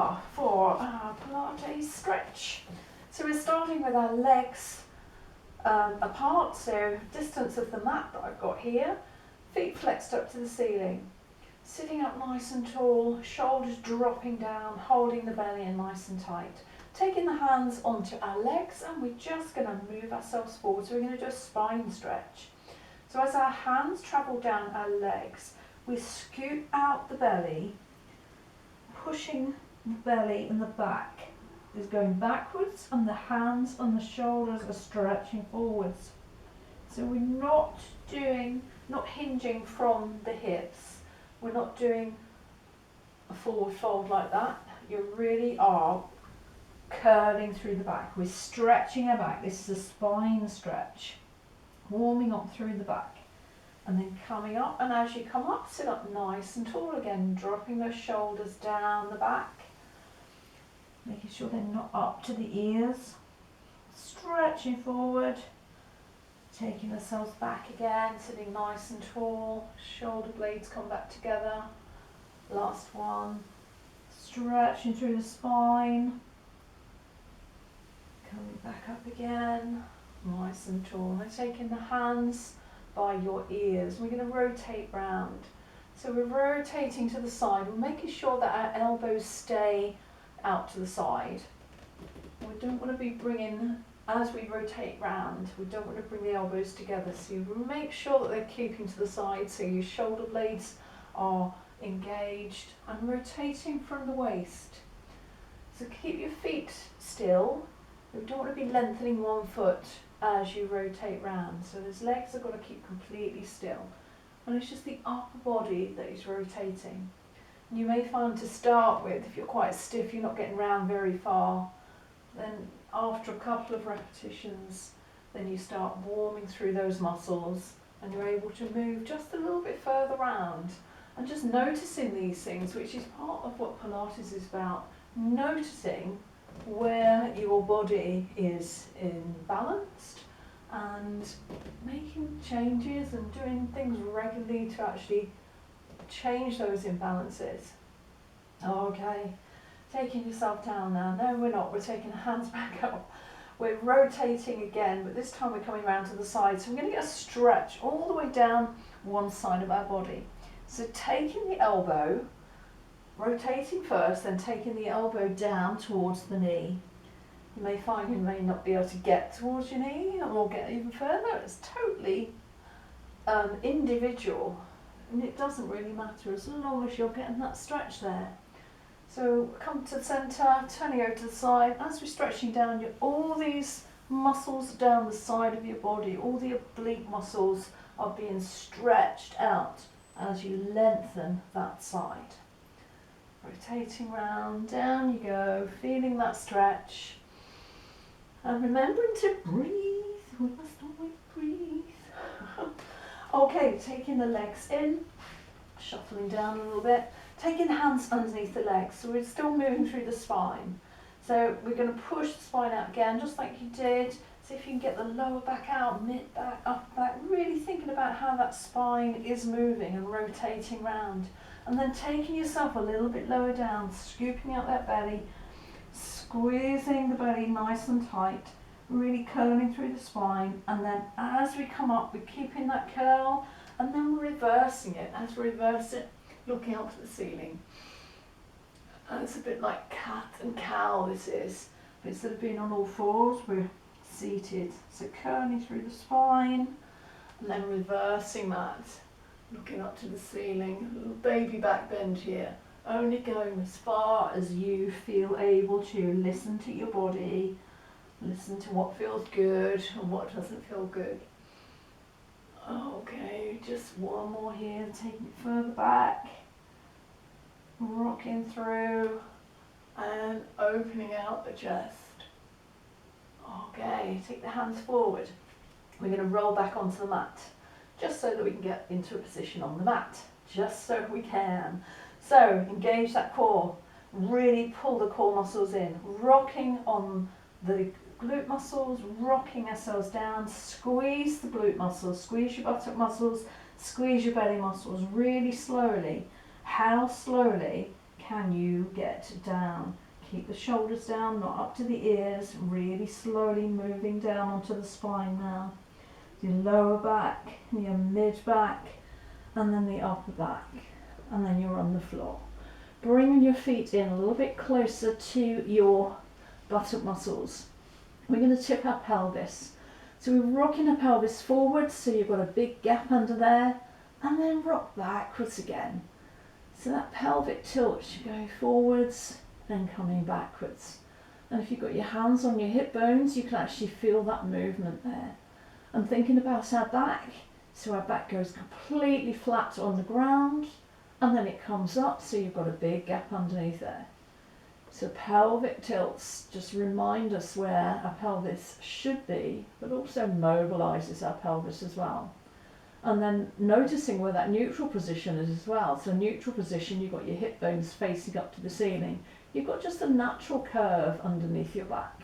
are for our Pilates stretch. So we're starting with our legs apart, so distance of the mat that I've got here, feet flexed up to the ceiling, sitting up nice and tall, shoulders dropping down, holding the belly in nice and tight. Taking the hands onto our legs, and we're just going to move ourselves forward. So we're going to do a spine stretch. So as our hands travel down our legs, we scoot out the belly, pushing the belly and the back is going backwards, and the hands and the shoulders are stretching forwards. So we're not hinging from the hips. We're not doing a forward fold like that. You really are curling through the back. We're stretching our back. This is a spine stretch. Warming up through the back. And then coming up, and as you come up, sit up nice and tall again, dropping those shoulders down the back. Making sure they're not up to the ears. Stretching forward. Taking ourselves back again, sitting nice and tall. Shoulder blades come back together. Last one. Stretching through the spine. Coming back up again. Nice and tall. And taking the hands by your ears. We're going to rotate round. So we're rotating to the side. We're making sure that our elbows stay out to the side. We don't want to be bringing, as we rotate round, we don't want to bring the elbows together. So you make sure that they're keeping to the side, so your shoulder blades are engaged, and rotating from the waist. So keep your feet still. You don't want to be lengthening one foot as you rotate round. So those legs have got to keep completely still. And it's just the upper body that is rotating. And you may find to start with, if you're quite stiff, you're not getting round very far. Then after a couple of repetitions, then you start warming through those muscles, and you're able to move just a little bit further round. And just noticing these things, which is part of what Pilates is about. Noticing where your body is imbalanced and making changes and doing things regularly to actually change those imbalances. Okay, taking yourself down now. No, we're not. We're taking the hands back up. We're rotating again, but this time we're coming around to the side. So we're going to get a stretch all the way down one side of our body. So taking the elbow, rotating first, then taking the elbow down towards the knee. You may find you may not be able to get towards your knee or get even further. It's totally individual, and it doesn't really matter as long as you're getting that stretch there. So come to the centre, turning over to the side. As we're stretching down, all these muscles down the side of your body, all the oblique muscles are being stretched out as you lengthen that side. Rotating round, down you go, feeling that stretch. And remembering to breathe, we must always breathe. Okay, taking the legs in, shuffling down a little bit, taking the hands underneath the legs. So we're still moving through the spine. So we're going to push the spine out again, just like you did. See if you can get the lower back out, mid back, upper back, really thinking about how that spine is moving and rotating round. And then taking yourself a little bit lower down, scooping out that belly, squeezing the belly nice and tight, really curling through the spine. And then as we come up, we're keeping that curl, and then we're reversing it. As we reverse it, looking up to the ceiling. And it's a bit like cat and cow, this is. But instead of being on all fours, we're seated. So curling through the spine, and then reversing that. Looking up to the ceiling, a little baby back bend here. Only going as far as you feel able to. Listen to your body. Listen to what feels good and what doesn't feel good. Okay, just one more here, taking it further back. Rocking through and opening out the chest. Okay, take the hands forward. We're going to roll back onto the mat, just so that we can get into a position on the mat, just so we can. So engage that core, really pull the core muscles in, rocking on the glute muscles, rocking ourselves down, squeeze the glute muscles, squeeze your buttock muscles, squeeze your belly muscles really slowly. How slowly can you get down? Keep the shoulders down, not up to the ears, really slowly moving down onto the spine now. Your lower back, your mid back, and then the upper back, and then you're on the floor. Bringing your feet in a little bit closer to your buttock muscles. We're going to tip our pelvis. So we're rocking the pelvis forwards, so you've got a big gap under there, and then rock backwards again. So that pelvic tilt, you're going forwards and coming backwards. And if you've got your hands on your hip bones, you can actually feel that movement there. I'm thinking about our back, so our back goes completely flat on the ground, and then it comes up, so you've got a big gap underneath there. So pelvic tilts just remind us where our pelvis should be, but also mobilises our pelvis as well. And then noticing where that neutral position is as well. So neutral position, you've got your hip bones facing up to the ceiling. You've got just a natural curve underneath your back.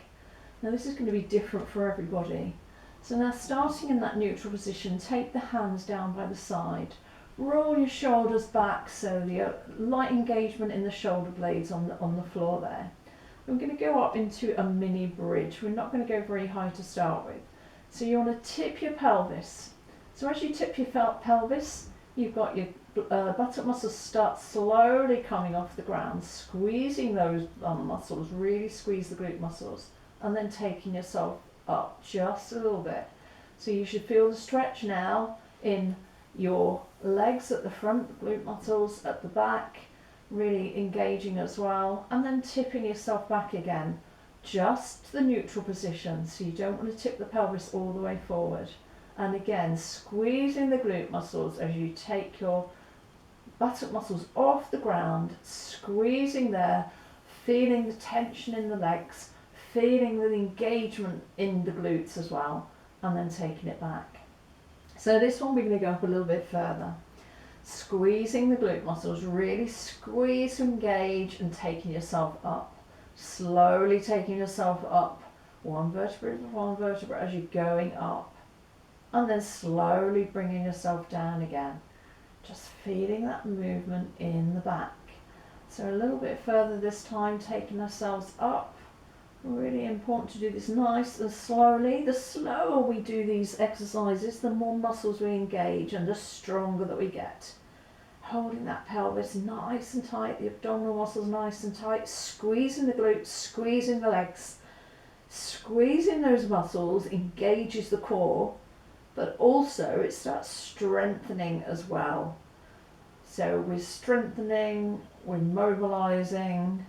Now this is going to be different for everybody. So now starting in that neutral position, take the hands down by the side. Roll your shoulders back, so the light engagement in the shoulder blades on the floor there. We're going to go up into a mini bridge. We're not going to go very high to start with. So you want to tip your pelvis. So as you tip your pelvis, you've got your buttock muscles start slowly coming off the ground, squeezing those muscles, really squeeze the glute muscles, and then taking yourself up just a little bit. So you should feel the stretch now in your legs at the front, the glute muscles at the back, really engaging as well, and then tipping yourself back again, just the neutral position, so you don't want to tip the pelvis all the way forward. And again, squeezing the glute muscles as you take your buttock muscles off the ground, squeezing there, feeling the tension in the legs, feeling the engagement in the glutes as well, and then taking it back. So this one we're going to go up a little bit further. Squeezing the glute muscles, really squeeze to engage and taking yourself up. Slowly taking yourself up, one vertebra to one vertebra as you're going up. And then slowly bringing yourself down again. Just feeling that movement in the back. So a little bit further this time, taking ourselves up. Really important to do this nice and slowly. The slower we do these exercises, the more muscles we engage and the stronger that we get. Holding that pelvis nice and tight, the abdominal muscles nice and tight, squeezing the glutes, squeezing the legs. Squeezing those muscles engages the core, but also it starts strengthening as well. So we're strengthening, we're mobilising.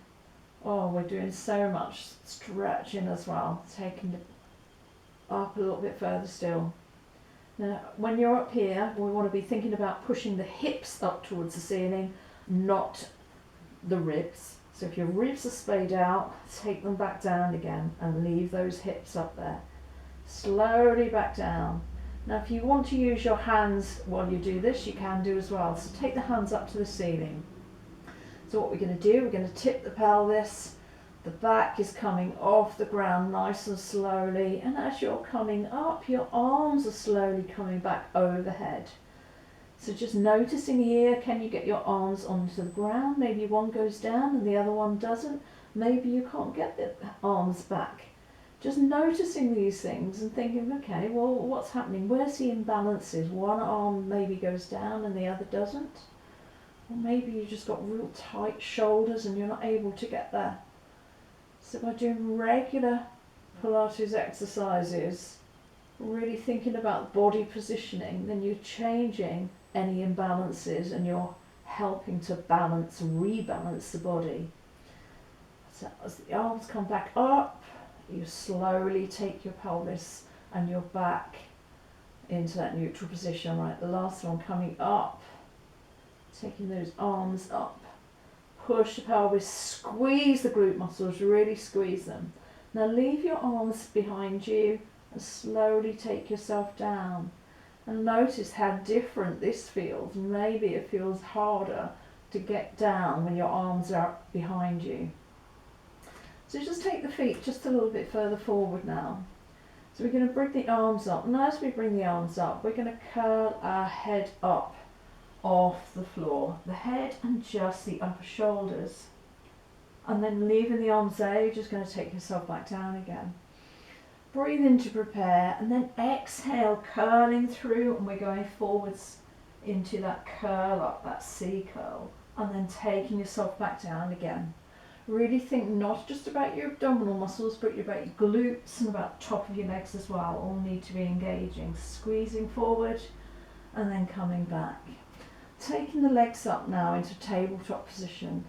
Oh, we're doing so much stretching as well, taking it up a little bit further still. Now, when you're up here, we want to be thinking about pushing the hips up towards the ceiling, not the ribs. So if your ribs are splayed out, take them back down again and leave those hips up there. Slowly back down. Now, if you want to use your hands while you do this, you can do as well. So take the hands up to the ceiling. So what we're going to do, we're going to tip the pelvis, the back is coming off the ground nice and slowly, and as you're coming up, your arms are slowly coming back overhead. So just noticing here, can you get your arms onto the ground? Maybe one goes down and the other one doesn't. Maybe you can't get the arms back. Just noticing these things and thinking, okay, well, what's happening? Where's the imbalances? One arm maybe goes down and the other doesn't. Or maybe you just got real tight shoulders and you're not able to get there. So by doing regular Pilates exercises, really thinking about body positioning, then you're changing any imbalances and you're helping to balance, rebalance the body. So as the arms come back up, you slowly take your pelvis and your back into that neutral position. Right, the last one coming up. Taking those arms up, push the pelvis, squeeze the glute muscles, really squeeze them. Now leave your arms behind you and slowly take yourself down. And notice how different this feels. Maybe it feels harder to get down when your arms are behind you. So just take the feet just a little bit further forward now. So we're going to bring the arms up. And as we bring the arms up, we're going to curl our head up off the floor, the head and just the upper shoulders. And then leaving the arms there, you're just going to take yourself back down again. Breathe in to prepare, and then exhale, curling through, and we're going forwards into that curl up, that C curl, and then taking yourself back down again. Really think not just about your abdominal muscles, but about your glutes and about the top of your legs as well. All need to be engaging. Squeezing forward and then coming back. Taking the legs up now into tabletop position.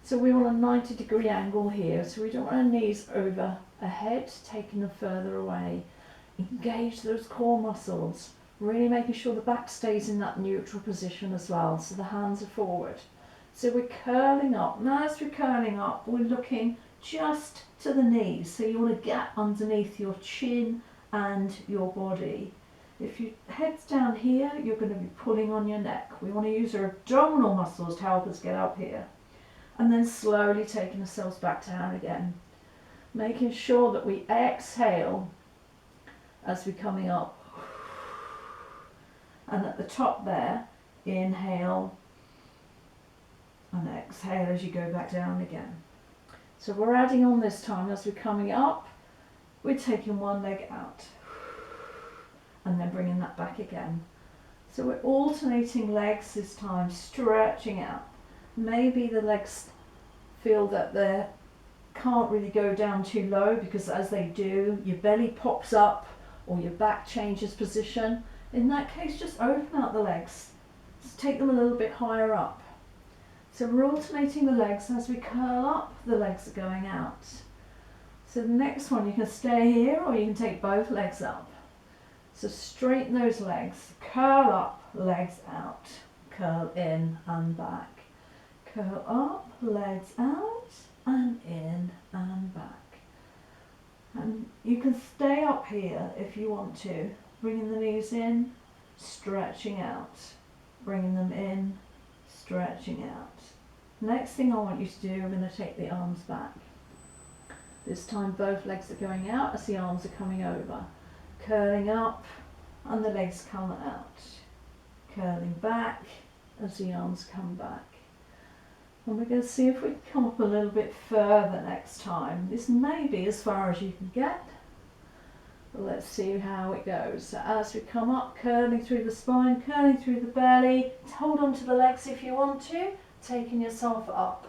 So we want a 90-degree angle here, so we don't want our knees over ahead, taking them further away. Engage those core muscles, really making sure the back stays in that neutral position as well, so the hands are forward. So we're curling up. Now as we're curling up, we're looking just to the knees, so you want to get underneath your chin and your body. If your head's down here, you're going to be pulling on your neck. We want to use our abdominal muscles to help us get up here. And then slowly taking ourselves back down again. Making sure that we exhale as we're coming up. And at the top there, inhale and exhale as you go back down again. So we're adding on this time as we're coming up, we're taking one leg out and then bringing that back again. So we're alternating legs this time, stretching out. Maybe the legs feel that they can't really go down too low, because as they do, your belly pops up or your back changes position. In that case, just open out the legs. Just take them a little bit higher up. So we're alternating the legs. As we curl up, the legs are going out. So the next one, you can stay here or you can take both legs up. So straighten those legs, curl up, legs out, curl in and back. Curl up, legs out, and in and back. And you can stay up here if you want to, bringing the knees in, stretching out, bringing them in, stretching out. Next thing I want you to do, I'm going to take the arms back. This time both legs are going out as the arms are coming over. Curling up and the legs come out. Curling back as the arms come back. And we're going to see if we can come up a little bit further next time. This may be as far as you can get, but let's see how it goes. So as we come up, curling through the spine, curling through the belly, hold on to the legs if you want to, taking yourself up,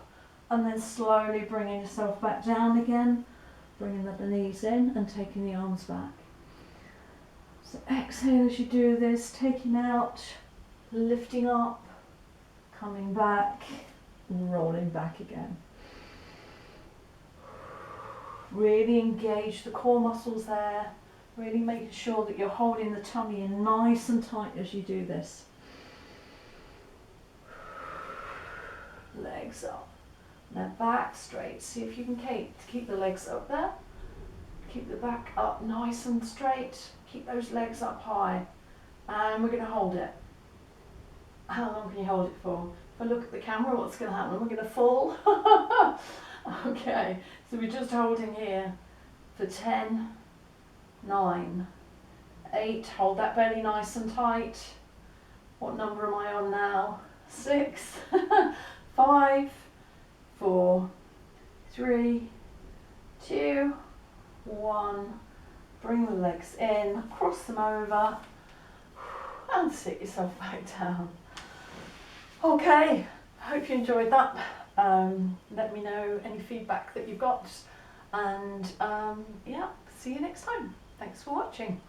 and then slowly bringing yourself back down again, bringing the knees in and taking the arms back. So exhale as you do this, taking out, lifting up, coming back, rolling back again. Really engage the core muscles there, really making sure that you're holding the tummy in nice and tight as you do this. Legs up, now back straight. See if you can keep the legs up there, keep the back up nice and straight, keep those legs up high, and we're going to hold it. How long can you hold it for? If I look at the camera, what's going to happen? We're going to fall. Okay, so we're just holding here for 10, 9, 8, hold that belly nice and tight. What number am I on now? 6, 5, 4, 3, 2, 1. Bring the legs in, cross them over, and sit yourself back down. Okay, hope you enjoyed that. Let me know any feedback that you've got, and yeah, see you next time. Thanks for watching.